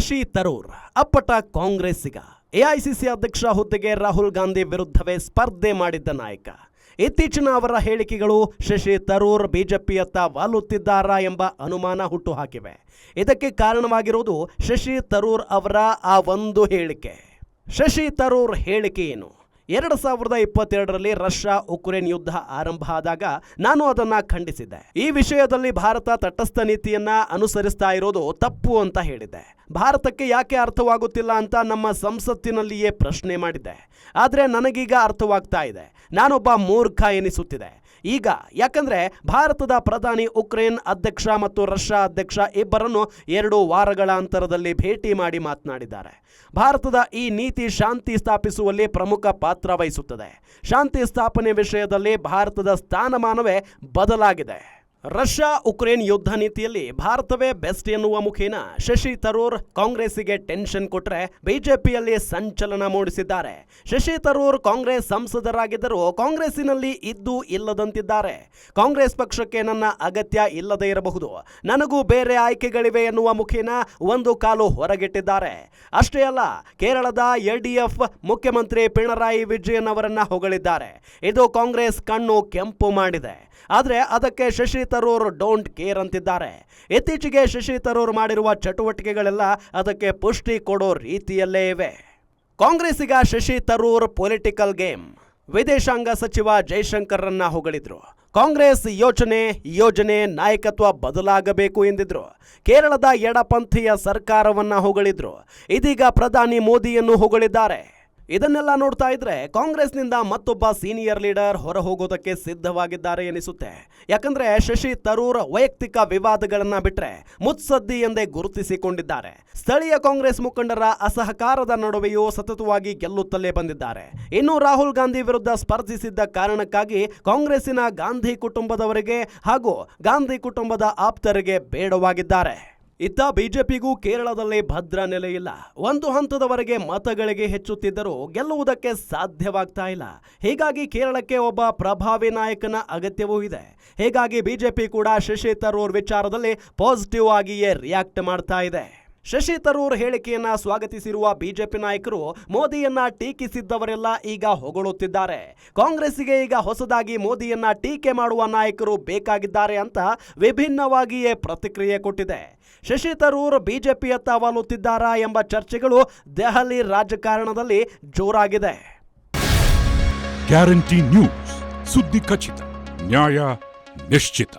ಶಶಿ ತರೂರ್ ಅಪ್ಪಟ ಕಾಂಗ್ರೆಸ್ಸಿಗ. ಎಐಸಿಸಿ ಅಧ್ಯಕ್ಷ ಹುದ್ದೆಗೆ ರಾಹುಲ್ ಗಾಂಧಿ ವಿರುದ್ಧವೇ ಸ್ಪರ್ಧೆ ಮಾಡಿದ್ದ ನಾಯಕ. ಇತ್ತೀಚಿನ ಅವರ ಹೇಳಿಕೆಗಳು ಶಶಿ ತರೂರ್ ಬಿಜೆಪಿಯತ್ತ ವಾಲುತ್ತಿದ್ದಾರಾ ಎಂಬ ಅನುಮಾನ ಹುಟ್ಟುಹಾಕಿವೆ. ಇದಕ್ಕೆ ಕಾರಣವಾಗಿರುವುದು ಶಶಿ ತರೂರ್ ಅವರ ಆ ಒಂದು ಹೇಳಿಕೆ. ಶಶಿ ತರೂರ್ ಹೇಳಿಕೆ ಏನು? 2022ರಲ್ಲಿ ರಷ್ಯಾ ಉಕ್ರೇನ್ ಯುದ್ಧ ಆರಂಭ ಆದಾಗ ನಾನು ಅದನ್ನ ಖಂಡಿಸಿದ್ದೆ. ಈ ವಿಷಯದಲ್ಲಿ ಭಾರತ ತಟಸ್ಥ ನೀತಿಯನ್ನ ಅನುಸರಿಸ್ತಾ ಇರೋದು ತಪ್ಪು ಅಂತ ಹೇಳಿದ್ದೆ. ಭಾರತಕ್ಕೆ ಯಾಕೆ ಅರ್ಥವಾಗುತ್ತಿಲ್ಲ ಅಂತ ನಮ್ಮ ಸಂಸತ್ತಿನಲ್ಲಿಯೇ ಪ್ರಶ್ನೆ ಮಾಡಿದ್ದೆ. ಆದರೆ ನನಗೀಗ ಅರ್ಥವಾಗ್ತಾ ಇದೆ. ನಾನೊಬ್ಬ ಮೂರ್ಖ ಎನಿಸುತ್ತಿದೆ ಈಗ. ಯಾಕಂದ್ರೆ ಭಾರತದ ಪ್ರಧಾನಿ ಉಕ್ರೇನ್ ಅಧ್ಯಕ್ಷ ಮತ್ತು ರಷ್ಯಾ ಅಧ್ಯಕ್ಷ ಇಬ್ಬರನ್ನು 2 ವಾರಗಳ ಅಂತರದಲ್ಲಿ ಭೇಟಿ ಮಾಡಿ ಮಾತನಾಡಿದ್ದಾರೆ. ಭಾರತದ ಈ ನೀತಿ ಶಾಂತಿ ಸ್ಥಾಪಿಸುವಲ್ಲಿ ಪ್ರಮುಖ ಪಾತ್ರ ವಹಿಸುತ್ತದೆ. ಶಾಂತಿ ಸ್ಥಾಪನೆ ವಿಷಯದಲ್ಲಿ ಭಾರತದ ಸ್ಥಾನಮಾನವೇ ಬದಲಾಗಿದೆ. ರಷ್ಯಾ ಉಕ್ರೇನ್ ಯುದ್ಧ ನೀತಿಯಲ್ಲಿ ಭಾರತವೇ ಬೆಸ್ಟ್ ಎನ್ನುವ ಮುಖೇನ ಶಶಿ ತರೂರ್ ಕಾಂಗ್ರೆಸ್ಸಿಗೆ ಟೆನ್ಷನ್ ಕೊಟ್ಟರೆ ಬಿಜೆಪಿಯಲ್ಲಿ ಸಂಚಲನ ಮೂಡಿಸಿದ್ದಾರೆ. ಶಶಿ ತರೂರ್ ಕಾಂಗ್ರೆಸ್ ಸಂಸದರಾಗಿದ್ದರೂ ಕಾಂಗ್ರೆಸ್ಸಿನಲ್ಲಿ ಇದ್ದು ಇಲ್ಲದಂತಿದ್ದಾರೆ. ಕಾಂಗ್ರೆಸ್ ಪಕ್ಷಕ್ಕೆ ನನ್ನ ಅಗತ್ಯ ಇಲ್ಲದೇ ಇರಬಹುದು, ನನಗೂ ಬೇರೆ ಆಯ್ಕೆಗಳಿವೆ ಎನ್ನುವ ಮುಖೇನ ಒಂದು ಕಾಲು ಹೊರಗಿಟ್ಟಿದ್ದಾರೆ. ಅಷ್ಟೇ ಅಲ್ಲ, ಕೇರಳದ LDF ಮುಖ್ಯಮಂತ್ರಿ ಪಿಣರಾಯಿ ವಿಜಯನ್ ಅವರನ್ನ ಹೊಗಳಿದ್ದಾರೆ. ಇದು ಕಾಂಗ್ರೆಸ್ ಕಣ್ಣು ಕೆಂಪು ಮಾಡಿದೆ. ಆದರೆ ಅದಕ್ಕೆ ಶಶಿ ತರೂರ್ ಡೋಂಟ್ ಕೇರ್ ಅಂತಿದ್ದಾರೆ. ಇತ್ತೀಚೆಗೆ ಶಶಿ ತರೂರ್ ಮಾಡಿರುವ ಚಟುವಟಿಕೆಗಳೆಲ್ಲ ಅದಕ್ಕೆ ಪುಷ್ಟಿ ಕೊಡೋ ರೀತಿಯಲ್ಲೇ ಇವೆ. ಕಾಂಗ್ರೆಸ್ಸಿಗ ಶಶಿ ತರೂರ್ ಪೊಲಿಟಿಕಲ್ ಗೇಮ್. ವಿದೇಶಾಂಗ ಸಚಿವ ಜೈಶಂಕರ್ರನ್ನ ಹೊಗಳಿದ್ರು. ಕಾಂಗ್ರೆಸ್ ಯೋಜನೆ ನಾಯಕತ್ವ ಬದಲಾಗಬೇಕು ಎಂದಿದ್ರು. ಕೇರಳದ ಎಡಪಂಥೀಯ ಸರ್ಕಾರವನ್ನ ಹೊಗಳಿದ್ರು. ಇದೀಗ ಪ್ರಧಾನಿ ಮೋದಿಯನ್ನು ಹೊಗಳಿದ್ದಾರೆ. ಇದನ್ನೆಲ್ಲ ನೋಡ್ತಾ ಇದ್ರೆ ಕಾಂಗ್ರೆಸ್ನಿಂದ ಮತ್ತೊಬ್ಬ ಸೀನಿಯರ್ ಲೀಡರ್ ಹೊರ ಹೋಗೋದಕ್ಕೆ ಸಿದ್ಧವಾಗಿದ್ದಾರೆ ಎನಿಸುತ್ತೆ. ಯಾಕಂದ್ರೆ ಶಶಿ ತರೂರ್ ವೈಯಕ್ತಿಕ ವಿವಾದಗಳನ್ನ ಬಿಟ್ರೆ ಮುತ್ಸದ್ದಿ ಎಂದೇ ಗುರುತಿಸಿಕೊಂಡಿದ್ದಾರೆ. ಸ್ಥಳೀಯ ಕಾಂಗ್ರೆಸ್ ಮುಖಂಡರ ಅಸಹಕಾರದ ನಡುವೆಯೂ ಸತತವಾಗಿ ಗೆಲ್ಲುತ್ತಲೇ ಬಂದಿದ್ದಾರೆ. ಇನ್ನು ರಾಹುಲ್ ಗಾಂಧಿ ವಿರುದ್ಧ ಸ್ಪರ್ಧಿಸಿದ್ದ ಕಾರಣಕ್ಕಾಗಿ ಕಾಂಗ್ರೆಸ್ಸಿನ ಗಾಂಧಿ ಕುಟುಂಬದವರಿಗೆ ಹಾಗೂ ಗಾಂಧಿ ಕುಟುಂಬದ ಆಪ್ತರಿಗೆ ಬೇಡವಾಗಿದ್ದಾರೆ. ಇತ್ತ ಬಿಜೆಪಿಗೂ ಕೇರಳದಲ್ಲಿ ಭದ್ರ ನೆಲೆ ಇಲ್ಲ. ಒಂದು ಹಂತದವರೆಗೆ ಮತಗಳಿಗೆ ಹೆಚ್ಚುತ್ತಿದ್ದರೂ ಗೆಲ್ಲುವುದಕ್ಕೆ ಸಾಧ್ಯವಾಗ್ತಾ ಇಲ್ಲ. ಹೀಗಾಗಿ ಕೇರಳಕ್ಕೆ ಒಬ್ಬ ಪ್ರಭಾವಿ ನಾಯಕನ ಅಗತ್ಯವೂ ಇದೆ. ಹೀಗಾಗಿ ಬಿಜೆಪಿ ಕೂಡ ಶಶಿ ತರೂರ್ ವಿಚಾರದಲ್ಲಿ ಪಾಸಿಟಿವ್ ಆಗಿಯೇ ರಿಯಾಕ್ಟ್ ಮಾಡ್ತಾ ಇದೆ. ಶಶಿ ತರೂರ್ ಹೇಳಿಕೆಯನ್ನ ಸ್ವಾಗತಿಸಿರುವ ಬಿಜೆಪಿ ನಾಯಕರು ಮೋದಿಯನ್ನ ಟೀಕಿಸಿದ್ದವರೆಲ್ಲ ಈಗ ಹೊಗಳುತ್ತಿದ್ದಾರೆ. ಕಾಂಗ್ರೆಸ್ಸಿಗೆ ಈಗ ಹೊಸದಾಗಿ ಮೋದಿಯನ್ನ ಟೀಕೆ ಮಾಡುವ ನಾಯಕರು ಬೇಕಾಗಿದ್ದಾರೆ ಅಂತ ವಿಭಿನ್ನವಾಗಿಯೇ ಪ್ರತಿಕ್ರಿಯೆ ಕೊಟ್ಟಿದೆ. ಶಶಿ ತರೂರ್ ಬಿಜೆಪಿಯತ್ತ ವಾಲುತ್ತಿದ್ದಾರಾ ಎಂಬ ಚರ್ಚೆಗಳು ದೆಹಲಿ ರಾಜಕಾರಣದಲ್ಲಿ ಜೋರಾಗಿದೆ. ಗ್ಯಾರಂಟಿ ನ್ಯೂಸ್, ಸುದ್ದಿ ಖಚಿತ, ನ್ಯಾಯ ನಿಶ್ಚಿತ.